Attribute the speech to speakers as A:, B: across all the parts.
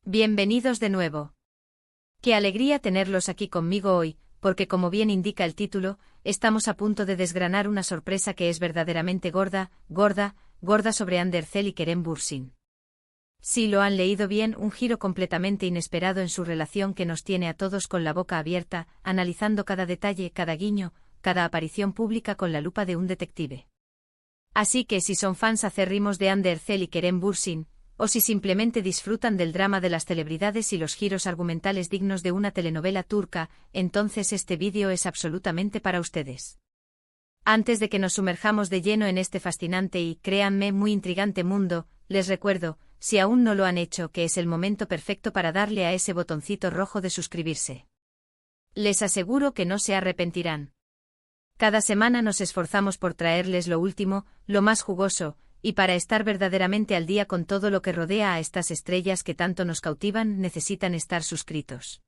A: Bienvenidos de nuevo. Qué alegría tenerlos aquí conmigo hoy, porque como bien indica el título, estamos a punto de desgranar una sorpresa que es verdaderamente gorda sobre Ander Zel y Kerem Bürsin. Si lo han leído bien, un giro completamente inesperado en su relación que nos tiene a todos con la boca abierta, analizando cada detalle, cada guiño, cada aparición pública con la lupa de un detective. Así que si son fans acérrimos de Ander Zel y Kerem Bürsin, o si simplemente disfrutan del drama de las celebridades y los giros argumentales dignos de una telenovela turca, entonces este vídeo es absolutamente para ustedes. Antes de que nos sumerjamos de lleno en este fascinante y, créanme, muy intrigante mundo, les recuerdo, si aún no lo han hecho, que es el momento perfecto para darle a ese botoncito rojo de suscribirse. Les aseguro que no se arrepentirán. Cada semana nos esforzamos por traerles lo último, lo más jugoso, y para estar verdaderamente al día con todo lo que rodea a estas estrellas que tanto nos cautivan, necesitan estar suscritos.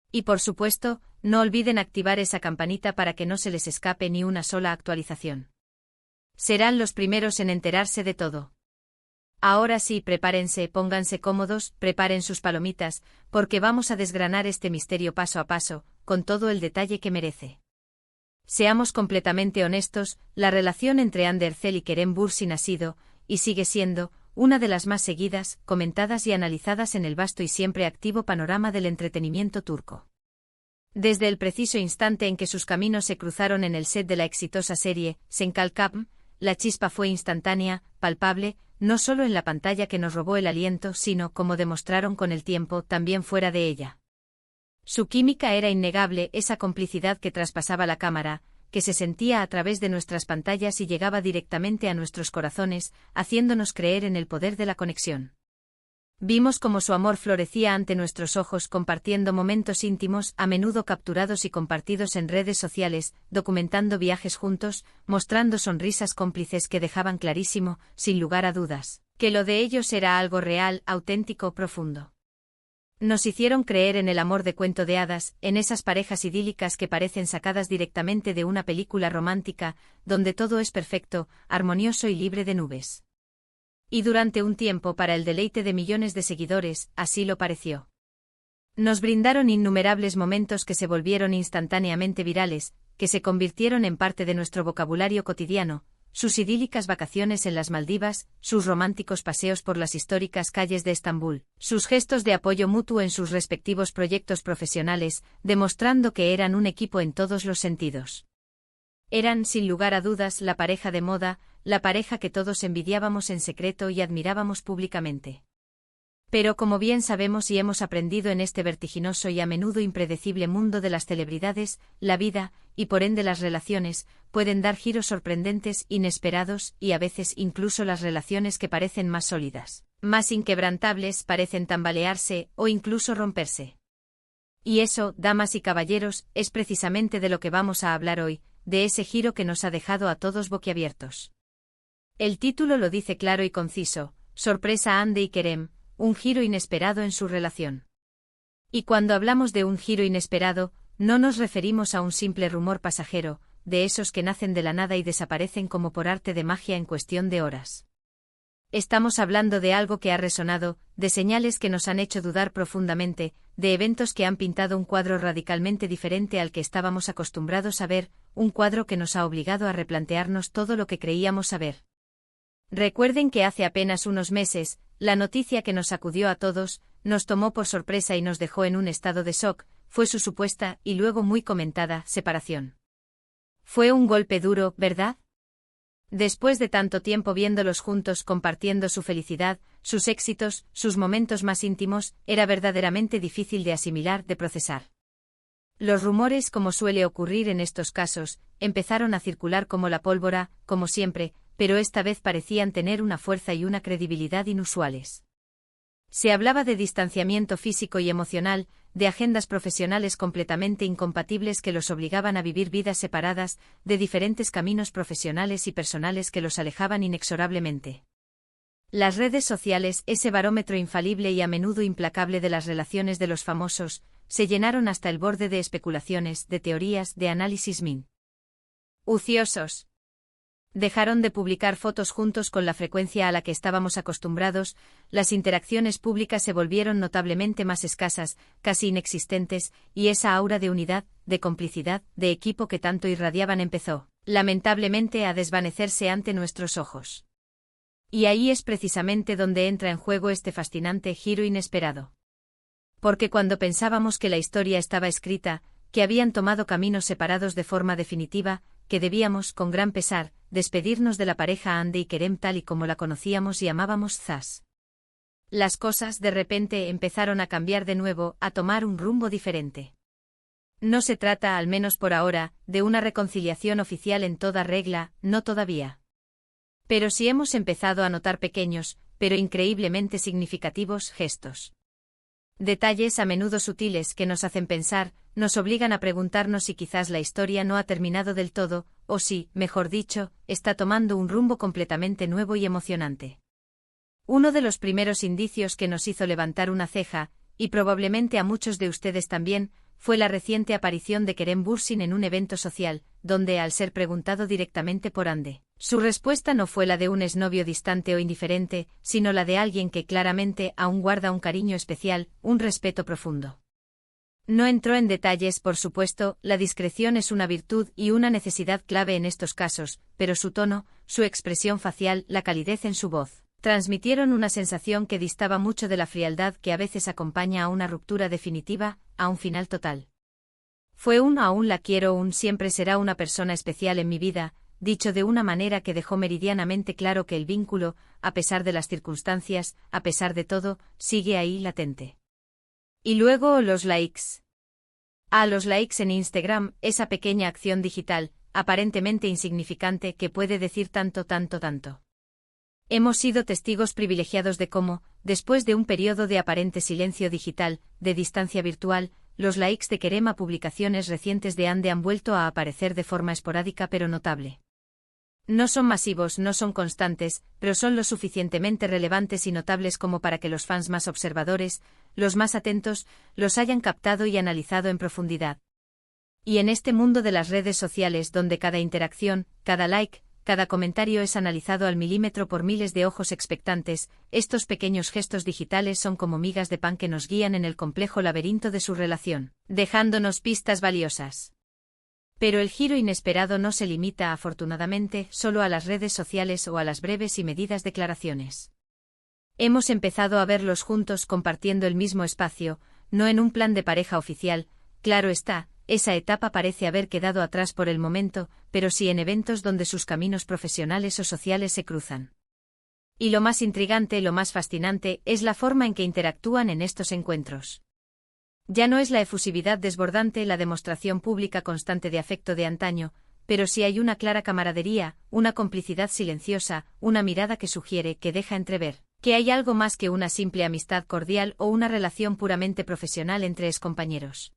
A: Y por supuesto, no olviden activar esa campanita para que no se les escape ni una sola actualización. Serán los primeros en enterarse de todo. Ahora sí, prepárense, pónganse cómodos, preparen sus palomitas, porque vamos a desgranar este misterio paso a paso, con todo el detalle que merece. Seamos completamente honestos, la relación entre Ander Zel y Kerem Bürsin ha sido, y sigue siendo, una de las más seguidas, comentadas y analizadas en el vasto y siempre activo panorama del entretenimiento turco. Desde el preciso instante en que sus caminos se cruzaron en el set de la exitosa serie Senkalkam, la chispa fue instantánea, palpable, no solo en la pantalla que nos robó el aliento, sino, como demostraron con el tiempo, también fuera de ella. Su química era innegable, esa complicidad que traspasaba la cámara, que se sentía a través de nuestras pantallas y llegaba directamente a nuestros corazones, haciéndonos creer en el poder de la conexión. Vimos cómo su amor florecía ante nuestros ojos, compartiendo momentos íntimos, a menudo capturados y compartidos en redes sociales, documentando viajes juntos, mostrando sonrisas cómplices que dejaban clarísimo, sin lugar a dudas, que lo de ellos era algo real, auténtico, profundo. Nos hicieron creer en el amor de cuento de hadas, en esas parejas idílicas que parecen sacadas directamente de una película romántica, donde todo es perfecto, armonioso y libre de nubes. Y durante un tiempo, para el deleite de millones de seguidores, así lo pareció. Nos brindaron innumerables momentos que se volvieron instantáneamente virales, que se convirtieron en parte de nuestro vocabulario cotidiano, sus idílicas vacaciones en las Maldivas, sus románticos paseos por las históricas calles de Estambul, sus gestos de apoyo mutuo en sus respectivos proyectos profesionales, demostrando que eran un equipo en todos los sentidos. Eran, sin lugar a dudas, la pareja de moda, la pareja que todos envidiábamos en secreto y admirábamos públicamente. Pero como bien sabemos y hemos aprendido en este vertiginoso y a menudo impredecible mundo de las celebridades, la vida, y por ende las relaciones, pueden dar giros sorprendentes, inesperados, y a veces incluso las relaciones que parecen más sólidas, más inquebrantables, parecen tambalearse, o incluso romperse. Y eso, damas y caballeros, es precisamente de lo que vamos a hablar hoy, de ese giro que nos ha dejado a todos boquiabiertos. El título lo dice claro y conciso: sorpresa Ande y Kerem, un giro inesperado en su relación. Y cuando hablamos de un giro inesperado, no nos referimos a un simple rumor pasajero, de esos que nacen de la nada y desaparecen como por arte de magia en cuestión de horas. Estamos hablando de algo que ha resonado, de señales que nos han hecho dudar profundamente, de eventos que han pintado un cuadro radicalmente diferente al que estábamos acostumbrados a ver, un cuadro que nos ha obligado a replantearnos todo lo que creíamos saber. Recuerden que hace apenas unos meses, la noticia que nos sacudió a todos, nos tomó por sorpresa y nos dejó en un estado de shock, fue su supuesta, y luego muy comentada, separación. Fue un golpe duro, ¿verdad? Después de tanto tiempo viéndolos juntos, compartiendo su felicidad, sus éxitos, sus momentos más íntimos, era verdaderamente difícil de asimilar, de procesar. Los rumores, como suele ocurrir en estos casos, empezaron a circular como la pólvora, como siempre, pero esta vez parecían tener una fuerza y una credibilidad inusuales. Se hablaba de distanciamiento físico y emocional, de agendas profesionales completamente incompatibles que los obligaban a vivir vidas separadas, de diferentes caminos profesionales y personales que los alejaban inexorablemente. Las redes sociales, ese barómetro infalible y a menudo implacable de las relaciones de los famosos, se llenaron hasta el borde de especulaciones, de teorías, de análisis minuciosos. Dejaron de publicar fotos juntos con la frecuencia a la que estábamos acostumbrados, las interacciones públicas se volvieron notablemente más escasas, casi inexistentes, y esa aura de unidad, de complicidad, de equipo que tanto irradiaban empezó, lamentablemente, a desvanecerse ante nuestros ojos. Y ahí es precisamente donde entra en juego este fascinante giro inesperado. Porque cuando pensábamos que la historia estaba escrita, que habían tomado caminos separados de forma definitiva, que debíamos, con gran pesar, despedirnos de la pareja Andy y Kerem tal y como la conocíamos y amábamos zas. Las cosas de repente empezaron a cambiar de nuevo, a tomar un rumbo diferente. No se trata, al menos por ahora, de una reconciliación oficial en toda regla, no todavía. Pero sí hemos empezado a notar pequeños, pero increíblemente significativos, gestos. Detalles a menudo sutiles que nos hacen pensar, nos obligan a preguntarnos si quizás la historia no ha terminado del todo, o si, mejor dicho, está tomando un rumbo completamente nuevo y emocionante. Uno de los primeros indicios que nos hizo levantar una ceja, y probablemente a muchos de ustedes también, fue la reciente aparición de Kerem Bürsin en un evento social, donde, al ser preguntado directamente por Ande, su respuesta no fue la de un exnovio distante o indiferente, sino la de alguien que claramente aún guarda un cariño especial, un respeto profundo. No entró en detalles, por supuesto, la discreción es una virtud y una necesidad clave en estos casos, pero su tono, su expresión facial, la calidez en su voz, transmitieron una sensación que distaba mucho de la frialdad que a veces acompaña a una ruptura definitiva, a un final total. Fue un aún la quiero, un siempre será una persona especial en mi vida, dicho de una manera que dejó meridianamente claro que el vínculo, a pesar de las circunstancias, a pesar de todo, sigue ahí latente. Y luego los likes. Los likes en Instagram, esa pequeña acción digital, aparentemente insignificante que puede decir tanto. Hemos sido testigos privilegiados de cómo, después de un periodo de aparente silencio digital, de distancia virtual, los likes de Kerem a publicaciones recientes de Ande han vuelto a aparecer de forma esporádica pero notable. No son masivos, no son constantes, pero son lo suficientemente relevantes y notables como para que los fans más observadores, los más atentos, los hayan captado y analizado en profundidad. Y en este mundo de las redes sociales donde cada interacción, cada like, cada comentario es analizado al milímetro por miles de ojos expectantes, estos pequeños gestos digitales son como migas de pan que nos guían en el complejo laberinto de su relación, dejándonos pistas valiosas. Pero el giro inesperado no se limita, afortunadamente, solo a las redes sociales o a las breves y medidas declaraciones. Hemos empezado a verlos juntos compartiendo el mismo espacio, no en un plan de pareja oficial, claro está. Esa etapa parece haber quedado atrás por el momento, pero sí en eventos donde sus caminos profesionales o sociales se cruzan. Y lo más intrigante, lo más fascinante, es la forma en que interactúan en estos encuentros. Ya no es la efusividad desbordante, la demostración pública constante de afecto de antaño, pero sí hay una clara camaradería, una complicidad silenciosa, una mirada que sugiere, que deja entrever, que hay algo más que una simple amistad cordial o una relación puramente profesional entre excompañeros.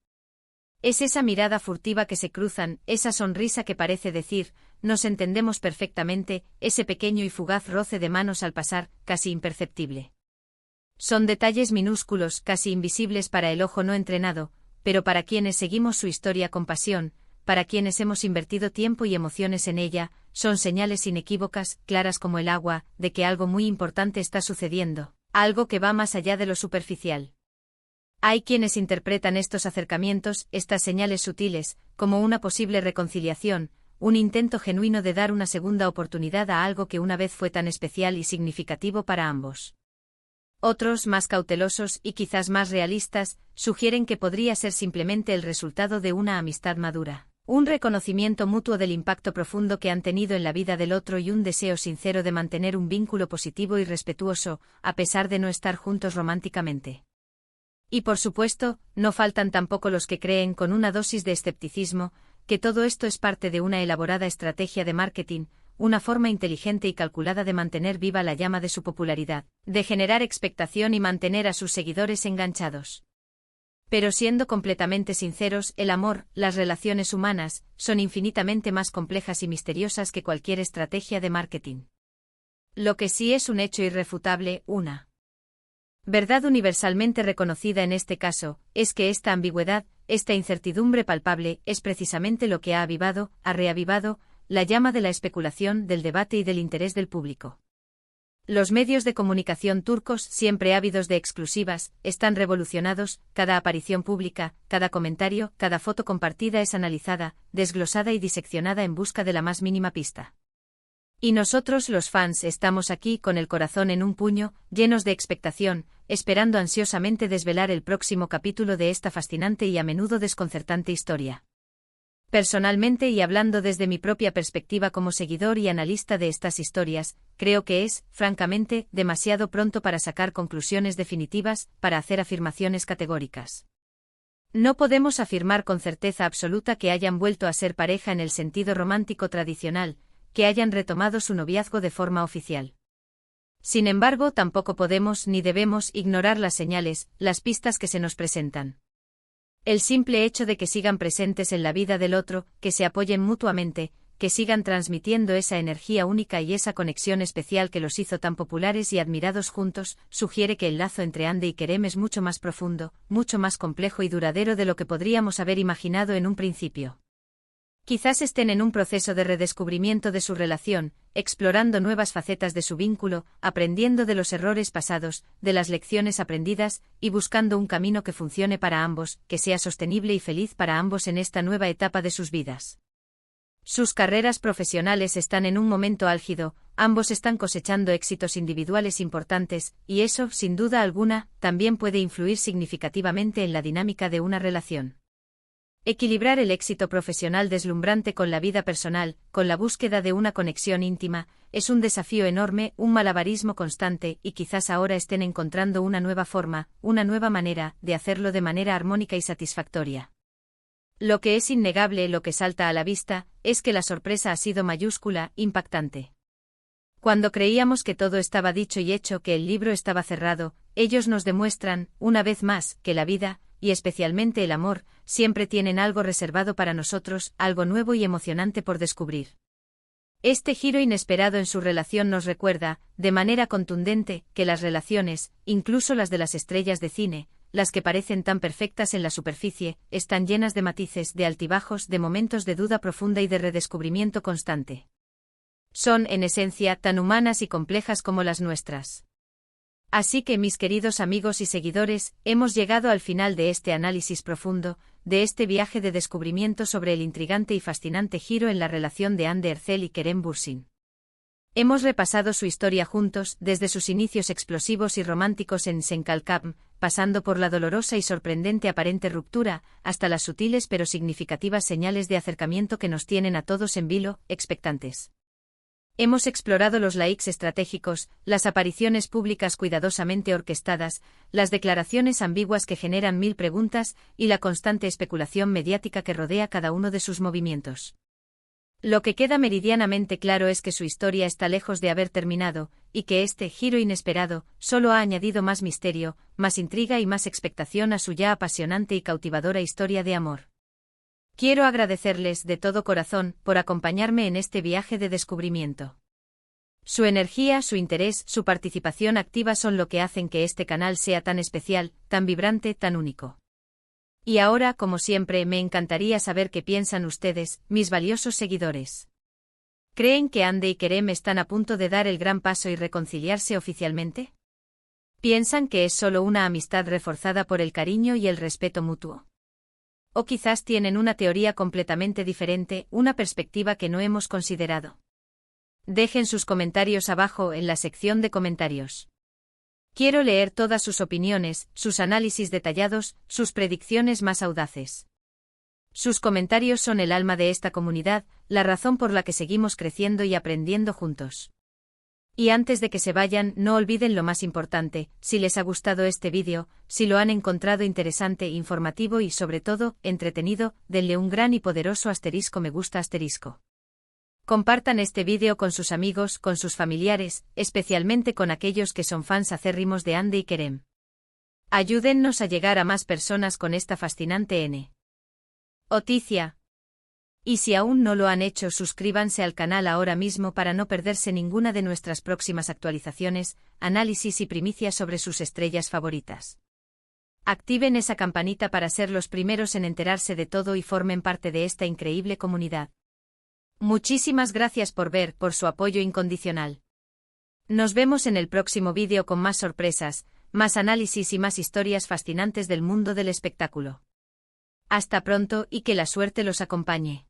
A: Es esa mirada furtiva que se cruzan, esa sonrisa que parece decir, nos entendemos perfectamente, ese pequeño y fugaz roce de manos al pasar, casi imperceptible. Son detalles minúsculos, casi invisibles para el ojo no entrenado, pero para quienes seguimos su historia con pasión, para quienes hemos invertido tiempo y emociones en ella, son señales inequívocas, claras como el agua, de que algo muy importante está sucediendo, algo que va más allá de lo superficial. Hay quienes interpretan estos acercamientos, estas señales sutiles, como una posible reconciliación, un intento genuino de dar una segunda oportunidad a algo que una vez fue tan especial y significativo para ambos. Otros, más cautelosos y quizás más realistas, sugieren que podría ser simplemente el resultado de una amistad madura, un reconocimiento mutuo del impacto profundo que han tenido en la vida del otro y un deseo sincero de mantener un vínculo positivo y respetuoso, a pesar de no estar juntos románticamente. Y por supuesto, no faltan tampoco los que creen con una dosis de escepticismo, que todo esto es parte de una elaborada estrategia de marketing, una forma inteligente y calculada de mantener viva la llama de su popularidad, de generar expectación y mantener a sus seguidores enganchados. Pero siendo completamente sinceros, el amor, las relaciones humanas, son infinitamente más complejas y misteriosas que cualquier estrategia de marketing. Lo que sí es un hecho irrefutable, una verdad universalmente reconocida en este caso, es que esta ambigüedad, esta incertidumbre palpable, es precisamente lo que ha avivado, ha reavivado, la llama de la especulación, del debate y del interés del público. Los medios de comunicación turcos, siempre ávidos de exclusivas, están revolucionados, cada aparición pública, cada comentario, cada foto compartida es analizada, desglosada y diseccionada en busca de la más mínima pista. Y nosotros, los fans, estamos aquí con el corazón en un puño, llenos de expectación, esperando ansiosamente desvelar el próximo capítulo de esta fascinante y a menudo desconcertante historia. Personalmente y hablando desde mi propia perspectiva como seguidor y analista de estas historias, creo que es, francamente, demasiado pronto para sacar conclusiones definitivas, para hacer afirmaciones categóricas. No podemos afirmar con certeza absoluta que hayan vuelto a ser pareja en el sentido romántico tradicional, que hayan retomado su noviazgo de forma oficial. Sin embargo, tampoco podemos ni debemos ignorar las señales, las pistas que se nos presentan. El simple hecho de que sigan presentes en la vida del otro, que se apoyen mutuamente, que sigan transmitiendo esa energía única y esa conexión especial que los hizo tan populares y admirados juntos, sugiere que el lazo entre Hande y Kerem es mucho más profundo, mucho más complejo y duradero de lo que podríamos haber imaginado en un principio. Quizás estén en un proceso de redescubrimiento de su relación, explorando nuevas facetas de su vínculo, aprendiendo de los errores pasados, de las lecciones aprendidas, y buscando un camino que funcione para ambos, que sea sostenible y feliz para ambos en esta nueva etapa de sus vidas. Sus carreras profesionales están en un momento álgido, ambos están cosechando éxitos individuales importantes, y eso, sin duda alguna, también puede influir significativamente en la dinámica de una relación. Equilibrar el éxito profesional deslumbrante con la vida personal, con la búsqueda de una conexión íntima, es un desafío enorme, un malabarismo constante, y quizás ahora estén encontrando una nueva forma, una nueva manera, de hacerlo de manera armónica y satisfactoria. Lo que es innegable, lo que salta a la vista, es que la sorpresa ha sido mayúscula, impactante. Cuando creíamos que todo estaba dicho y hecho, que el libro estaba cerrado, ellos nos demuestran, una vez más, que la vida, y especialmente el amor, siempre tienen algo reservado para nosotros, algo nuevo y emocionante por descubrir. Este giro inesperado en su relación nos recuerda, de manera contundente, que las relaciones, incluso las de las estrellas de cine, las que parecen tan perfectas en la superficie, están llenas de matices, de altibajos, de momentos de duda profunda y de redescubrimiento constante. Son, en esencia, tan humanas y complejas como las nuestras. Así que, mis queridos amigos y seguidores, hemos llegado al final de este análisis profundo, de este viaje de descubrimiento sobre el intrigante y fascinante giro en la relación de Hande Erçel y Kerem Bürsin. Hemos repasado su historia juntos, desde sus inicios explosivos y románticos en Senkalkam, pasando por la dolorosa y sorprendente aparente ruptura, hasta las sutiles pero significativas señales de acercamiento que nos tienen a todos en vilo, expectantes. Hemos explorado los likes estratégicos, las apariciones públicas cuidadosamente orquestadas, las declaraciones ambiguas que generan mil preguntas y la constante especulación mediática que rodea cada uno de sus movimientos. Lo que queda meridianamente claro es que su historia está lejos de haber terminado, y que este giro inesperado solo ha añadido más misterio, más intriga y más expectación a su ya apasionante y cautivadora historia de amor. Quiero agradecerles de todo corazón por acompañarme en este viaje de descubrimiento. Su energía, su interés, su participación activa son lo que hacen que este canal sea tan especial, tan vibrante, tan único. Y ahora, como siempre, me encantaría saber qué piensan ustedes, mis valiosos seguidores. ¿Creen que Hande y Kerem están a punto de dar el gran paso y reconciliarse oficialmente? ¿Piensan que es solo una amistad reforzada por el cariño y el respeto mutuo? O quizás tienen una teoría completamente diferente, una perspectiva que no hemos considerado. Dejen sus comentarios abajo en la sección de comentarios. Quiero leer todas sus opiniones, sus análisis detallados, sus predicciones más audaces. Sus comentarios son el alma de esta comunidad, la razón por la que seguimos creciendo y aprendiendo juntos. Y antes de que se vayan, no olviden lo más importante: si les ha gustado este vídeo, si lo han encontrado interesante, informativo y sobre todo, entretenido, denle un gran y poderoso asterisco me gusta asterisco. Compartan este vídeo con sus amigos, con sus familiares, especialmente con aquellos que son fans acérrimos de Hande y Kerem. Ayúdennos a llegar a más personas con esta fascinante noticia. Y si aún no lo han hecho, suscríbanse al canal ahora mismo para no perderse ninguna de nuestras próximas actualizaciones, análisis y primicias sobre sus estrellas favoritas. Activen esa campanita para ser los primeros en enterarse de todo y formen parte de esta increíble comunidad. Muchísimas gracias por ver, por su apoyo incondicional. Nos vemos en el próximo vídeo con más sorpresas, más análisis y más historias fascinantes del mundo del espectáculo. Hasta pronto y que la suerte los acompañe.